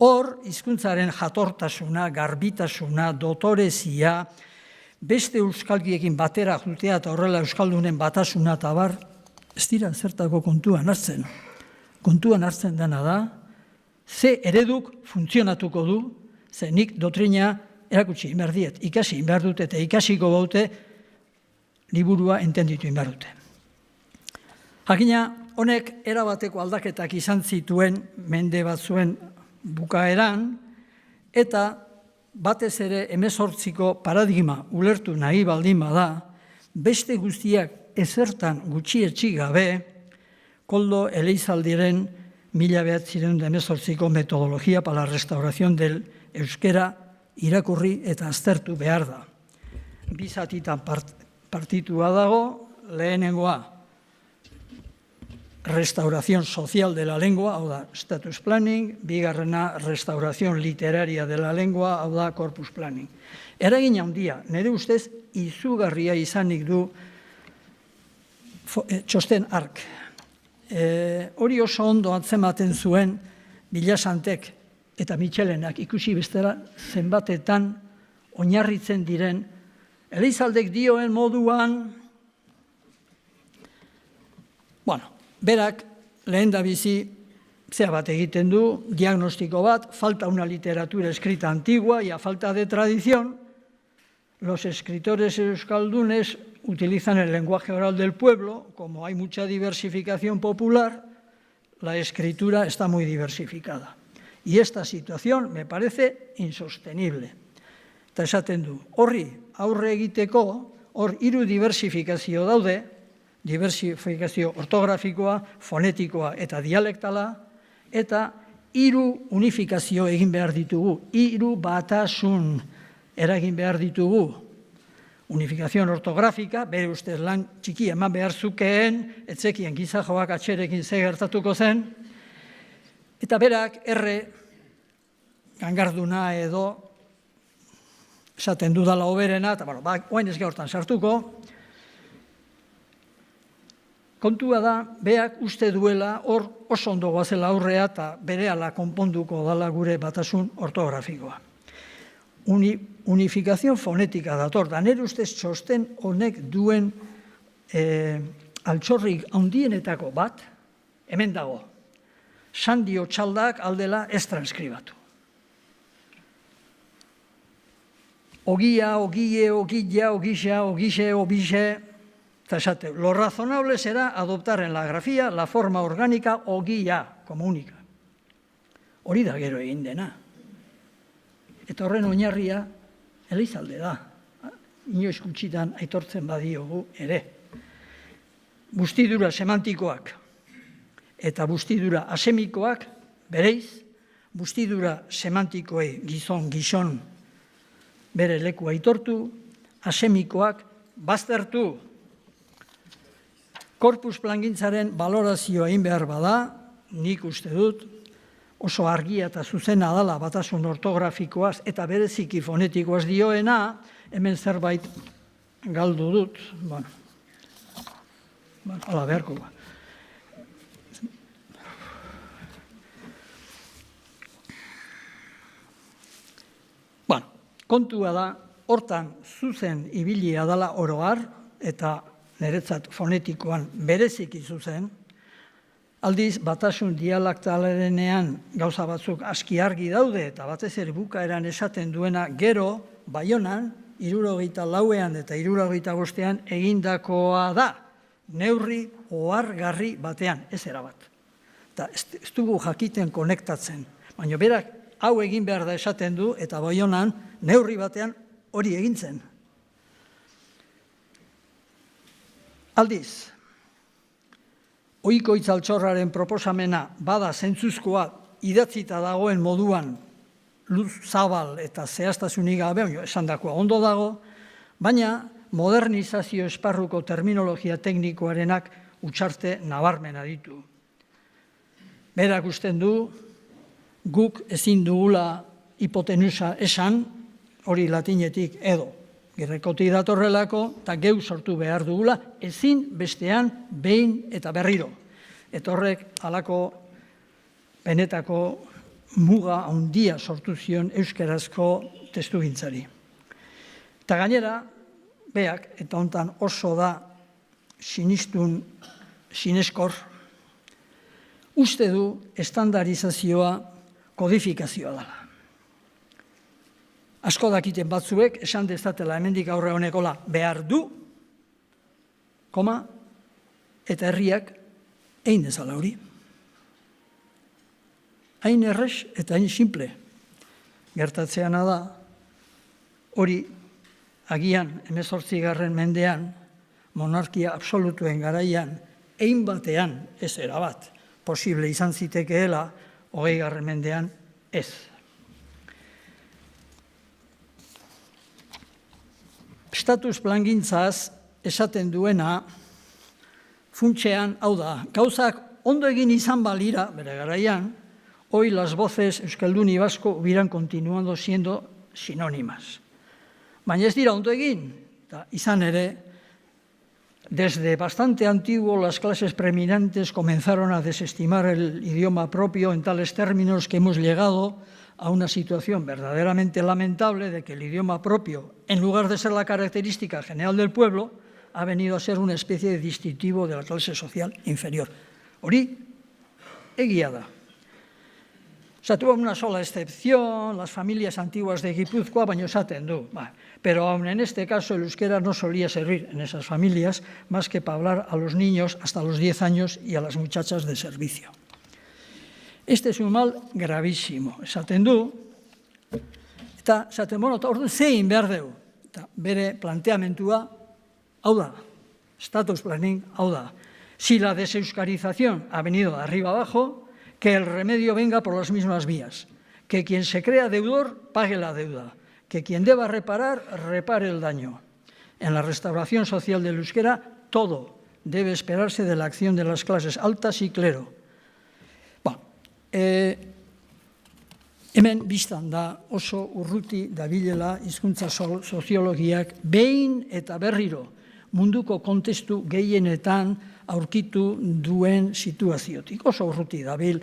Hor, hizkuntzaren jatortasuna, garbitasuna, dotorezia, beste euskalkiekin batera jutea eta horrela euskaldunen batasuna eta bar, ez dira zertako kontuan hartzen. Kontuan hartzen dena da, ze ereduk funtzionatuko du, ze nik doktrina erakutsi inbar diet, ikasi inbar dute eta ikasiko baute, liburua entenditu inbar dute. Jakina, honek erabateko aldaketak izan zituen mende batzuen bukaeran, eta batez ere 18ko paradigma ulertu nahi baldin bada, beste guztiak ezertan gutxietsi gabe, Koldo Eleizaldiren 1918ko metodologia para la restauración del euskera irakurri eta aztertu behar da. Bi zatitan partitua dago, lehenengoa restauración social de la lengua, hau da status planning, bigarrena restauración literaria de la lengua, hau da corpus planning. Eragin handia, nire ustez izugarria izanik du txosten ark. Hori oso ondo atzematen zuen Bilasantek eta Mitxelenak ikusi bestela zenbatetan oinarritzen diren Eleizaldek dioen moduan, berak lehen da bizi zea bat egiten du, diagnostiko bat, falta una literatura escrita antigua y a falta de tradición, los escritores euskaldunes utilizan el lenguaje oral del pueblo, como hay mucha diversificación popular, la escritura está muy diversificada. Y esta situación me parece insostenible. Eta esaten du, horri aurre egiteko, hor 3 diversifikazio daude, diversifikazio ortografikoa, fonetikoa eta dialektala, eta 3 unifikazio egin behar ditugu, 3 batasun eragin behar ditugu. Unifikazion ortografika, bere ustez lan txiki eman behar zukeen, etzekien gizajoak atxerekin ze gertatuko zen, eta berak erre gangarduna edo esaten dudala oberena, eta oain ez gaurtan sartuko, kontua da, beak uste duela hor oso ondo goazela aurrea eta berehala konponduko dala gure batasun ortografikoa. Unifikazio fonetika dator, da nire ustez txosten honek duen altxorrik handienetako bat, hemen dago, Sandio Txaldak aldela ez transkribatu. Ogia, ogie, ogilla, ogixa, ogixe, obixe, eta esate, lo razonable será adoptar en la grafía la forma orgánica ogia, como única. Hori da gero egin dena. Eta horren oinarria Eleizalde da. Inoiz gutxitan aitortzen badiogu ere. Bustidura semantikoak eta bustidura asemikoak bereiz, bustidura semantikoei gizon bere leku aitortu, asemikoak baztertu. Korpus plangintzaren balorazioa egin behar bada, nik uste dut, oso argia eta zuzena dala batasun ortografikoaz eta bereziki fonetikoaz dioena, hemen zerbait galdu dut, hala beharko. Kontua da, hortan zuzen ibilia dala oroar, eta niretzat fonetikoan bereziki zuzen, aldiz, batasun dialektalenean gauza batzuk aski argi daude, eta batez ere bukaeran esaten duena gero, Baionan, 74ean eta 75ean egindakoa da. neurri ohargarri batean, ez erabat. Eta ez dugu jakiten konektatzen, baina berak hau egin behar da esaten du, eta Baionan neurri batean hori egintzen. Aldiz, ohiko hitz altxorraren proposamena bada zentzuzkoa idatzita dagoen moduan luz zabal eta zehaztasunik gabe, esandakoa ondo dago, baina modernizazio esparruko terminologia teknikoarenak utxarte nabarmena ditu. Berak usten du, guk ezin dugula hipotenusa esan, hori latinetik edo, grekotik datorrelako, eta geu sortu behar dugula, ezin bestean behin eta berriro. Eta horrek halako benetako muga handia sortu zion euskarazko testugintzari. Eta gainera, beak, eta hontan oso da sinistun sineskor, uste du estandarizazioa kodifikazioa dela. Asko dakiten batzuek, esan dezatela hemendik aurre honekola behar du, koma, eta herriak egin dezala hori. Hain errez eta hain simple. Gertatzeana da, hori agian 18. mendean, monarkia absolutuen garaian, ein batean ez erabat, posible izan zitekeela, 20. mendean ez. Status plangintzaz esaten duena, funtsean, hau da, gauzak ondo egin izan balira, bere garaian, hoy las voces euskaldun y vasco hubieran continuado siendo sinónimas. Baina ez dira ondo egin, eta izan ere, desde bastante antiguo las clases preeminentes comenzaron a desestimar el idioma propio en tales términos que hemos llegado a una situación verdaderamente lamentable de que el idioma propio, en lugar de ser la característica general del pueblo, ha venido a ser una especie de distintivo de la clase social inferior. Hori, egia da. O sea, tuvo una sola excepción, las familias antiguas de Guipúzcoa, baina esaten du. Pero aún en este caso el euskera no solía servir en esas familias más que para hablar a los niños hasta los 10 años y a las muchachas de servicio. Este es un mal gravísimo, esaten du, eta esaten, bueno, eta orduan zein behar dugu. Eta bere planteamentua, hau da, status planning, hau da. Si la deseuskarización ha venido de arriba abajo, que el remedio venga por las mismas vías. Que quien se crea deudor pague la deuda. Que quien deba reparar, repare el daño. En la restauración social del euskera, todo debe esperarse de la acción de las clases altas y clero. Hemen biztan da oso urruti dabilela hizkuntza soziologiak behin eta berriro munduko kontestu gehienetan aurkitu duen situaziotik. Oso urruti dabil.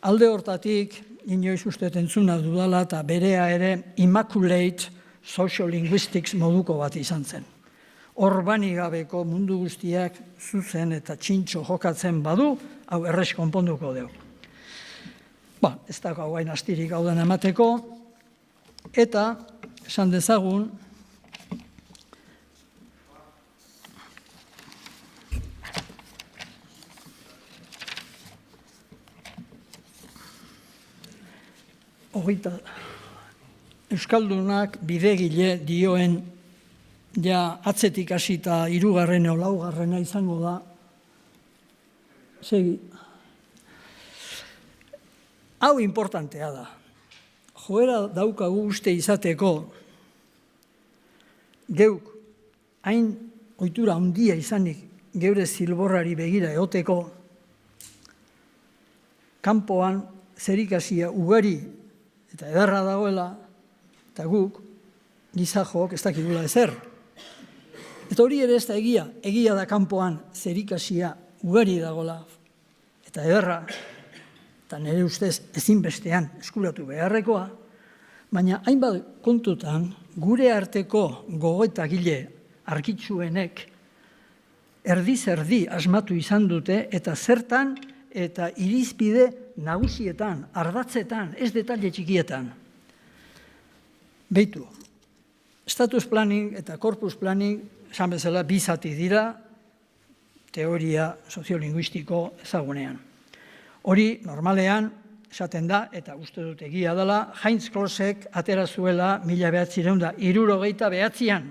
Alde hortatik, inoiz uste entzuna dudala eta berea ere immaculate sociolinguistics moduko bat izan zen. Horbani gabeko mundu guztiak zuzen eta txintxo jokatzen badu, hau errez konponduko dugu. Ez dago hau hain astirik gauden emateko, eta esan dezagun, Euskaldunak bidegile dioen ja atzetik hasita 3. edo 4. izango da. Segi. Hau importantea da. Joera daukagu uste izateko geuk hain ohitura handia izanik geure zilborrari begira egoteko kanpoan zerikasia ugari eta ederra dagoela eta guk gizajook ez dakigula ezer. Eta hori ere ez da egia. Egia da kanpoan zerikasia ugari dagoela eta ederra, eta nire ustez ezinbestean eskuratu beharrekoa, baina hainbat kontutan gure arteko gogoetagile arkitsuenek erdi-zerdi asmatu izan dute eta zertan eta irizpide nagusietan, ardatzetan, ez detalle txikietan. Beitu, status planning eta corpus planning esan bezala bi zati dira, teoria soziolinguistiko ezagunean. Hori normalean esaten da, eta uste dut egia dela, Heinz Klossek atera zuela 1969an.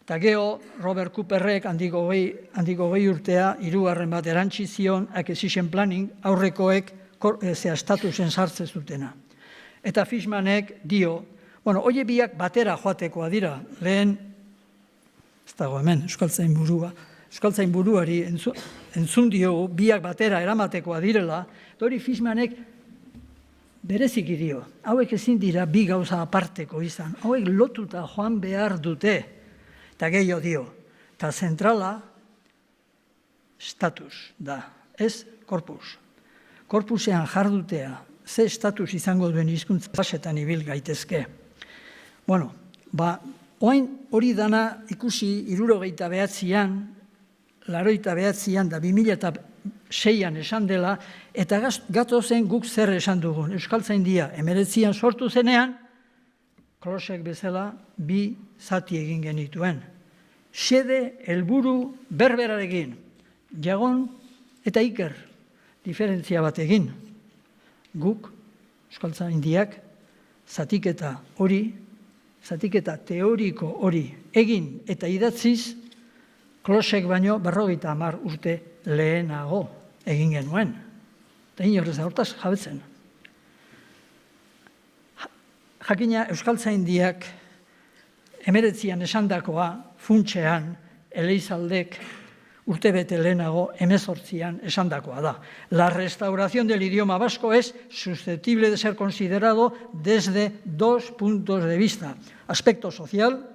Eta geho, Robert Cooperrek handiko gehi urtea, 3 bat erantzi zion acquisition planning aurrekoek statusen sartzen zutena. Eta Fishmanek dio, hori biak batera joatekoa dira, lehen, ez dago hemen, Euskaltzain buruari entzun diogu, biak batera eramatekoa direla, eta hori Fishmanek bereziki dio. Hauek ezin dira bi gauza aparteko izan, hauek lotuta joan behar dute, eta gehiago dio, eta zentrala status da, ez korpus. Korpusean jardutea, ze status izango duen hizkuntza basetan ibil gaitezke. Oain hori dana ikusi 79an, 89an da 2006an esan dela, eta gatozen guk zer esan dugun. Euskaltzaindia 19an sortu zenean, Klossek bezala 2 zati egin genituen. Xede helburu berberarekin, Jagon eta Iker, diferentzia bat egin. Guk, Euskaltzaindiak, zatiketa teoriko hori egin eta idatziz, Klossek baino 50 urte lehenago egin genuen. Eta inorrez hortaz jabetzen. Jakina Euskaltzaindiak 19an esandakoa funtsean Eleizaldek urtebete lehenago 18an esandakoa da. La restauración del idioma vasco es susceptible de ser considerado desde 2 puntos de vista. Aspecto social,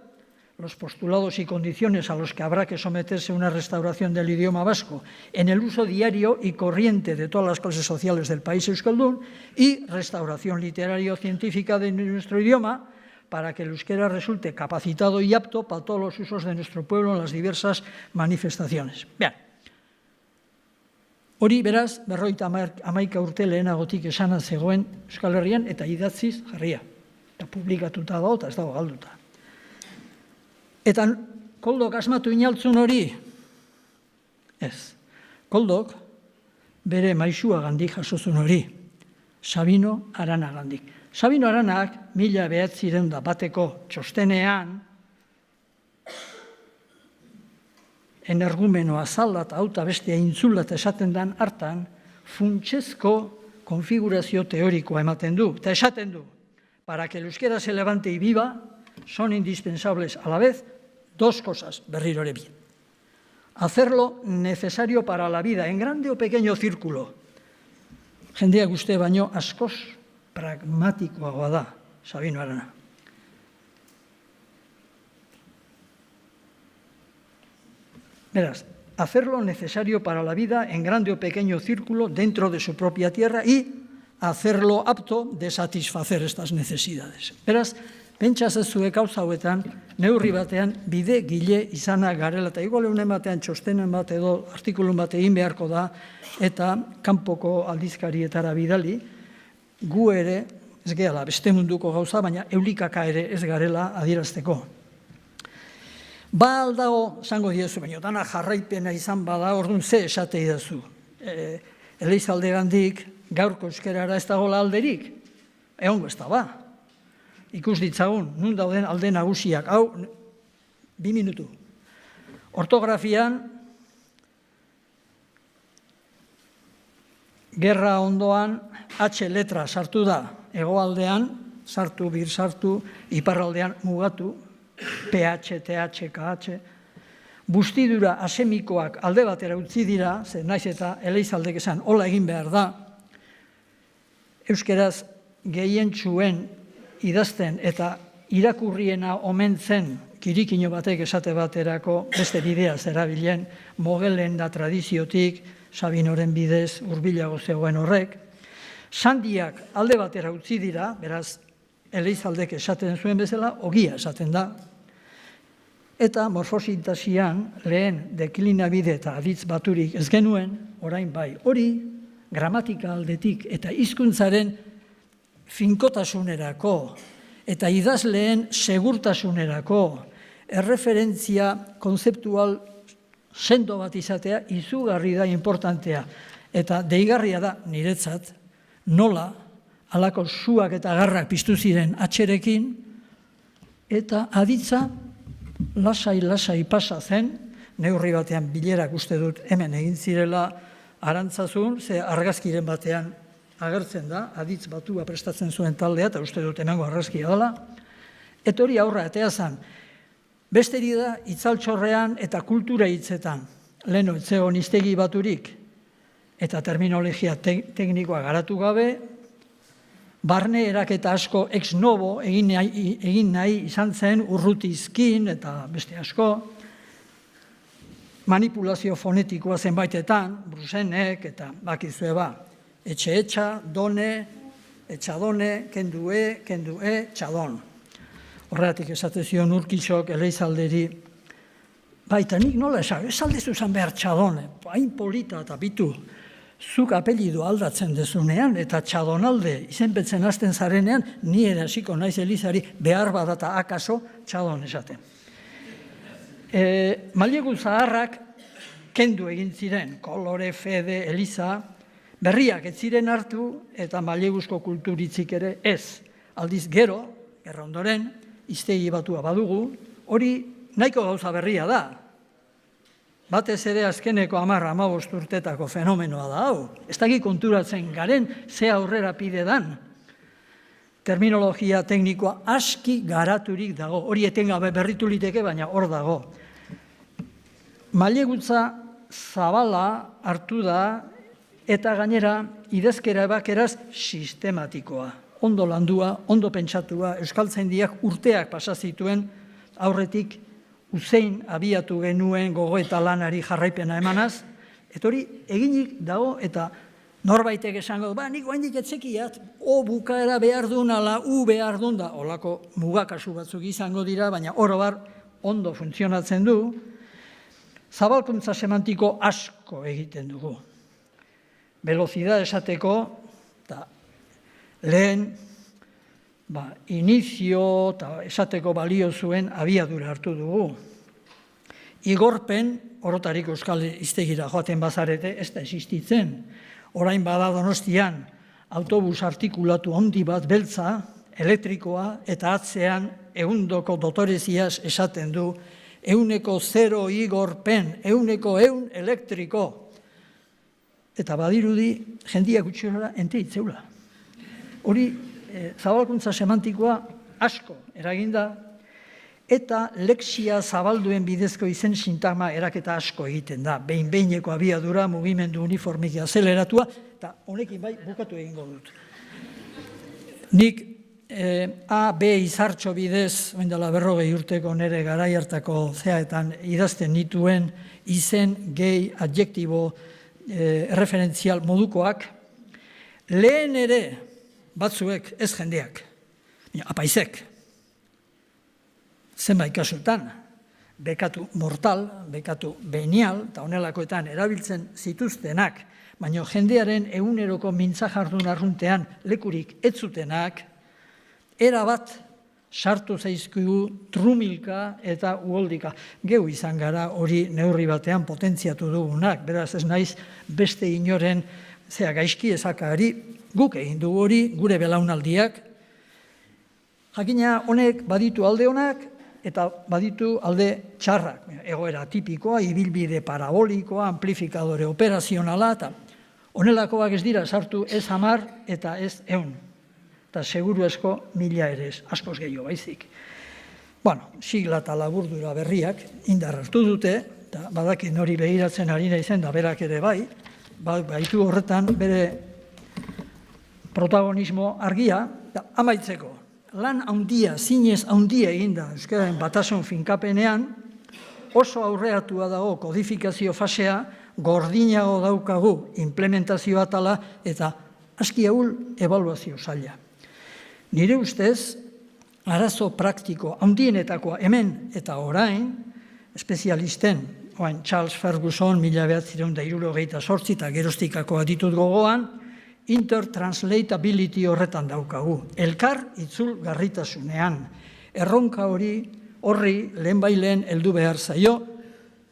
los postulados y condiciones a los que habrá que someterse una restauración del idioma vasco en el uso diario y corriente de todas las clases sociales del país euskaldún, y restauración literario-científica de nuestro idioma para que el euskera resulte capacitado y apto para todos los usos de nuestro pueblo en las diversas manifestaciones. Bien, hori beraz, 51 urte lehenagotik esana zegoen Euskal Herrian eta idatziz jarria. Eta publikatuta dago eta ez dago galduta. Eta Koldok asmatu inaltzun hori? Ez. Koldok bere maisuagandik jasozun hori. Sabino Aranagandik. Sabino Aranak 1901 txostenean energumenoa zalda eta auta bestea intzula eta esaten den hartan funtsezko konfigurazio teorikoa ematen du. Eta esaten du, para que el euskera se levante y viva, son indispensables a la vez 2 cosas, berriro ere bien. Hacerlo necesario para la vida, en grande o pequeño círculo. Jendeak uste baino askoz pragmatikoagoa da, Sabino Arana. Beraz, hacerlo necesario para la vida en grande o pequeño círculo dentro de su propia tierra y hacerlo apto de satisfacer estas necesidades. Beraz, pentsa zezuek gauza hauetan, neurri batean bide gile izana garela, eta igual eunen batean txostenen bat edo artikulun bat egin beharko da, eta kanpoko aldizkarietara bidali, gu ere, ez gehala, beste munduko gauza, baina eulikaka ere ez garela adierazteko. Ba aldago, zango diezu, baina dana jarraipena izan bada, orduan ze esate idazu. Eleizaldegandik, gaurko euskerara ez dagoela alderik, egongo ez da ba. Ikus ditzagun, nun dauden alde nagusiak, hau, 2 minutu. Ortografian, gerra ondoan, H letra sartu da, hegoaldean, sartu, bir sartu, iparraldean mugatu, PH, TH, KH, bustidura asemikoak alde batera utzi dira, zer naiz eta Eleizaldek esan, hola egin behar da, euskeraz gehientsuen idazten eta irakurriena omentzen kirikino batek esate baterako beste bidea zerabilen, mogelen da tradiziotik, Sabinoren bidez hurbilago zegoen horrek. Sandiak alde batera utzi dira, beraz, Eleizaldek esaten zuen bezala, ogia esaten da. Eta morfosintasian lehen deklinabide eta aditz baturik ez genuen, orain bai, hori gramatika aldetik eta hizkuntzaren finkotasunerako eta idazleen segurtasunerako erreferentzia konzeptual sendo bat izatea izugarri da importantea. Eta deigarria da niretzat nola halako suak eta garrak piztu ziren atxerekin eta aditza lasai pasa zen, neurri batean bilerak uste dut hemen egin zirela Arantzazun, ze argazkiren batean agertzen da, aditz batua prestatzen zuen taldea, eta uste dut hemengo argazkia dela, eta hori aurra atea zen. Besteri da, itzaltxorrean eta kultura hitzetan, leheno etzegon hiztegi baturik, eta terminologia teknikoa garatu gabe, barne eraketa asko ex novo egin nahi izan zen urrutizkin eta beste asko, manipulazio fonetikoa zenbaitetan, Brusenek eta bakizue etxe-etxa, done, etxadone, kendue, txadon. Horregatik esate zion Urkixok Eleizalderi, baita nik nola esan, esaldezu zan behar txadone, hain polita eta bitu, zuk apellidu aldatzen dezunean, eta txadonalde izenpetzen hasten zarenean, ni ere hasiko naiz Elizari behar badata akaso txadon esaten. Mailegu zaharrak kendu egin ziren, Kolore, Fede, Eliza, berriak ez ziren hartu eta maileguzko kulturitzik ere ez. Aldiz gero, gerra ondoren, hiztegi batua badugu, hori nahiko gauza berria da. Batez ere azkeneko 10-15 urtetako fenomenoa da hau. Ez dakit konturatzen garen ze aurrera pide dan. Terminologia teknikoa aski garaturik dago. Hori etengabe berritu liteke, baina hor dago. Mailegutza zabala hartu da eta gainera idazkera ebakeraz sistematikoa. Ondo landua, ondo pentsatua, euskaltzaindiak urteak pasa zituen aurretik uzein abiatu genuen gogo eta lanari jarraipena emanaz, eta hori eginik dago eta norbaitek esango, nik oraindik etzekiat, o bukaera behar duen ala u behar duen da, holako mugakasu batzuk izango dira, baina orobar ondo funtzionatzen du, zabalkuntza semantiko asko egiten dugu. Velocidad esateko, eta lehen, inizio eta esateko balio zuen abiadura hartu dugu. Igorpen, orotarik euskal hiztegira joaten bazarete, ez da existitzen. Orain bada Donostian, autobus artikulatu handi bat beltza, elektrikoa, eta atzean 100 dotoreziaz esaten du, 100 igorpen, 100 elektriko. Eta badirudi, jendia gutxora ente itzeula. Hori, zabalkuntza semantikoa asko eraginda, eta leksia zabalduen bidezko izen sintagma eraketa asko egiten da. Behin-behineko abiadura, mugimendu uniformiki azeleratua, eta honekin bai bukatu egingo dut. Nik A, B izartxo bidez, oindala 40 urteko nere garai hartako zeaetan idazten nituen izen, gehi, adjektibo, referentzial modukoak, lehen ere batzuek, ez jendeak, apaizek, zenbait kasutan, bekatu mortal, bekatu benial, eta honelakoetan erabiltzen zituztenak, baina jendearen eguneroko mintza jardun arruntean lekurik ez zutenak, erabat sartu zaizkigu trumilka eta uholdika. Geu izan gara hori neurri batean potentziatu dugunak, beraz ez naiz beste inoren gaizki ezakari, guk egin dugu hori, gure belaunaldiak. Jakina honek baditu alde honak eta baditu alde txarrak. Egoera tipikoa, ibilbide parabolikoa, amplifikadore operazionala, eta honelakoak ez dira sartu ez 10 eta ez 100. Eta seguru esko 1000 ere ez, askoz gehiago baizik. Sigla eta laburdura berriak indar hartu dute, eta badakin hori behiratzen ari naizen da berak ere bai, baitu horretan bere protagonismo argia, eta amaitzeko. Lan handia, zinez handia eginda euskararen batasun finkapenean, oso aurreatua dago kodifikazio fasea, gordinago daukagu implementazio atala eta aski ahul ebaluazio zaila. Nire ustez, arazo praktiko handienetakoa hemen eta orain, espezialisten, Charles Ferguson, 1978 eta gerostikakoa ditut gogoan, intertranslatability horretan daukagu. Elkar itzul garritasunean. Erronka horri lehenbailen heldu behar zaio,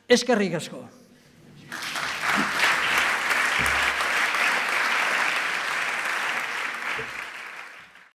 Eskerrik asko.